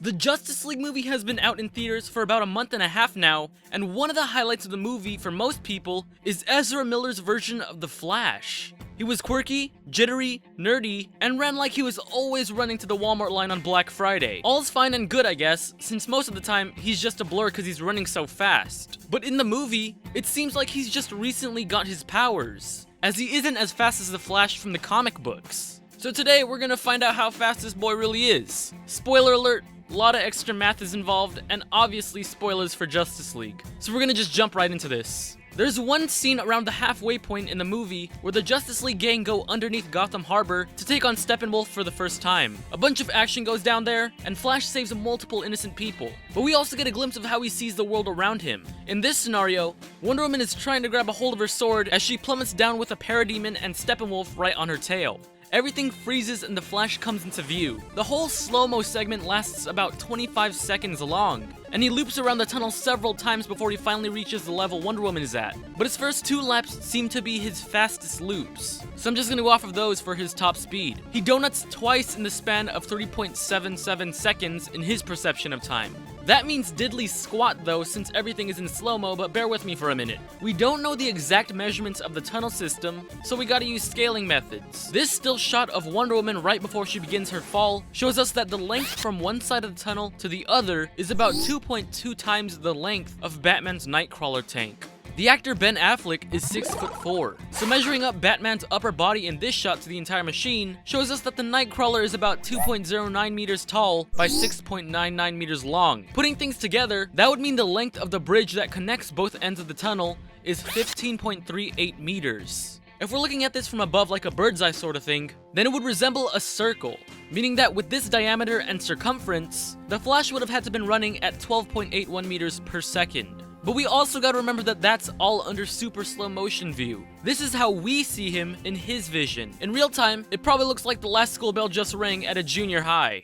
The Justice League movie has been out in theaters for about a month and a half now, and one of the highlights of the movie for most people is Ezra Miller's version of the Flash. He was quirky, jittery, nerdy, and ran like he was always running to the Walmart line on Black Friday. All's fine and good, I guess, since most of the time he's just a blur because he's running so fast. But in the movie, it seems like he's just recently got his powers, as he isn't as fast as the Flash from the comic books. So today we're gonna find out how fast this boy really is. Spoiler alert, a lot of extra math is involved, and obviously spoilers for Justice League. So we're gonna just jump right into this. There's one scene around the halfway point in the movie where the Justice League gang go underneath Gotham Harbor to take on Steppenwolf for the first time. A bunch of action goes down there, and Flash saves multiple innocent people. But we also get a glimpse of how he sees the world around him. In this scenario, Wonder Woman is trying to grab a hold of her sword as she plummets down with a parademon and Steppenwolf right on her tail. Everything freezes and the Flash comes into view. The whole slow-mo segment lasts about 25 seconds long, and he loops around the tunnel several times before he finally reaches the level Wonder Woman is at. But his first 2 laps seem to be his fastest loops, so I'm just gonna go off of those for his top speed. He donuts twice in the span of 3.77 seconds in his perception of time. That means diddly squat though, since everything is in slow-mo, but bear with me for a minute. We don't know the exact measurements of the tunnel system, so we gotta use scaling methods. This still shot of Wonder Woman right before she begins her fall shows us that the length from one side of the tunnel to the other is about 2.2 times the length of Batman's Nightcrawler tank. The actor Ben Affleck is 6'4", so measuring up Batman's upper body in this shot to the entire machine shows us that the Nightcrawler is about 2.09 meters tall by 6.99 meters long. Putting things together, that would mean the length of the bridge that connects both ends of the tunnel is 15.38 meters. If we're looking at this from above like a bird's eye sort of thing, then it would resemble a circle, meaning that with this diameter and circumference, the Flash would have had to been running at 12.81 meters per second. But we also gotta remember that that's all under super slow motion view. This is how we see him in his vision. In real time, it probably looks like the last school bell just rang at a junior high.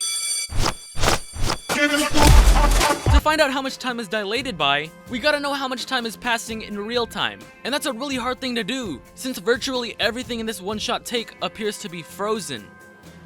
To find out how much time is dilated by, we gotta know how much time is passing in real time. And that's a really hard thing to do, since virtually everything in this one-shot take appears to be frozen.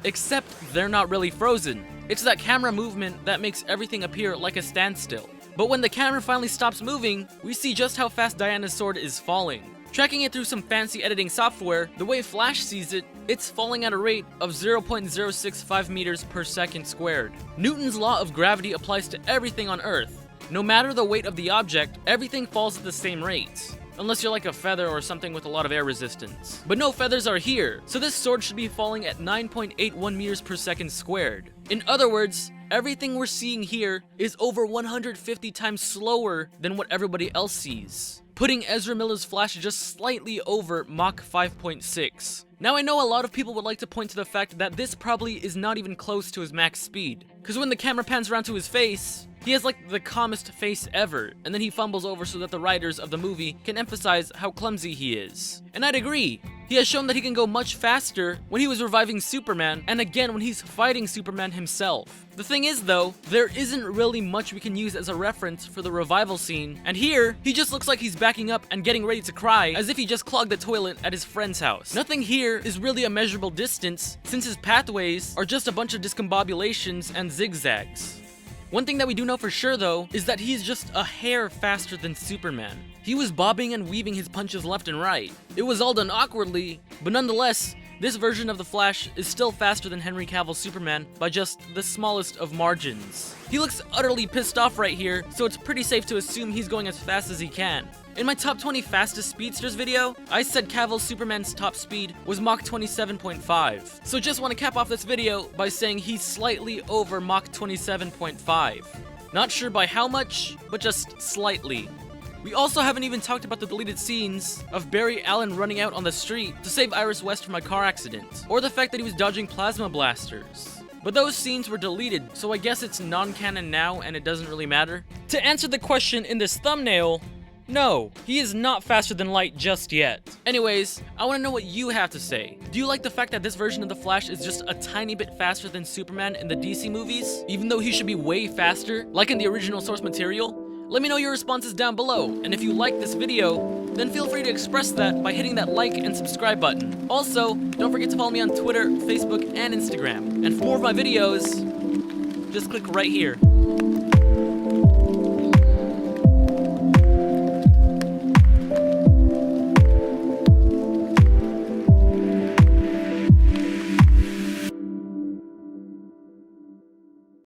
Except they're not really frozen. It's that camera movement that makes everything appear like a standstill. But when the camera finally stops moving, we see just how fast Diana's sword is falling. Tracking it through some fancy editing software, the way Flash sees it, it's falling at a rate of 0.065 meters per second squared. Newton's law of gravity applies to everything on Earth. No matter the weight of the object, everything falls at the same rate. Unless you're like a feather or something with a lot of air resistance. But no feathers are here, so this sword should be falling at 9.81 meters per second squared. In other words, everything we're seeing here is over 150 times slower than what everybody else sees, putting Ezra Miller's Flash just slightly over Mach 5.6. Now I know a lot of people would like to point to the fact that this probably is not even close to his max speed, because when the camera pans around to his face, he has like the calmest face ever, and then he fumbles over so that the writers of the movie can emphasize how clumsy he is. And I'd agree. He has shown that he can go much faster when he was reviving Superman, and again when he's fighting Superman himself. The thing is though, there isn't really much we can use as a reference for the revival scene, and here, he just looks like he's backing up and getting ready to cry as if he just clogged the toilet at his friend's house. Nothing here is really a measurable distance, since his pathways are just a bunch of discombobulations and zigzags. One thing that we do know for sure though, is that he's just a hair faster than Superman. He was bobbing and weaving his punches left and right. It was all done awkwardly, but nonetheless, this version of the Flash is still faster than Henry Cavill's Superman by just the smallest of margins. He looks utterly pissed off right here, so it's pretty safe to assume he's going as fast as he can. In my top 20 fastest speedsters video, I said Cavill's Superman's top speed was Mach 27.5. So just want to cap off this video by saying he's slightly over Mach 27.5. Not sure by how much, but just slightly. We also haven't even talked about the deleted scenes of Barry Allen running out on the street to save Iris West from a car accident, or the fact that he was dodging plasma blasters. But those scenes were deleted, so I guess it's non-canon now and it doesn't really matter. To answer the question in this thumbnail, no, he is not faster than light just yet. Anyways, I want to know what you have to say. Do you like the fact that this version of the Flash is just a tiny bit faster than Superman in the DC movies, even though he should be way faster, like in the original source material? Let me know your responses down below, and if you like this video, then feel free to express that by hitting that like and subscribe button. Also, don't forget to follow me on Twitter, Facebook, and Instagram. And for more of my videos, just click right here.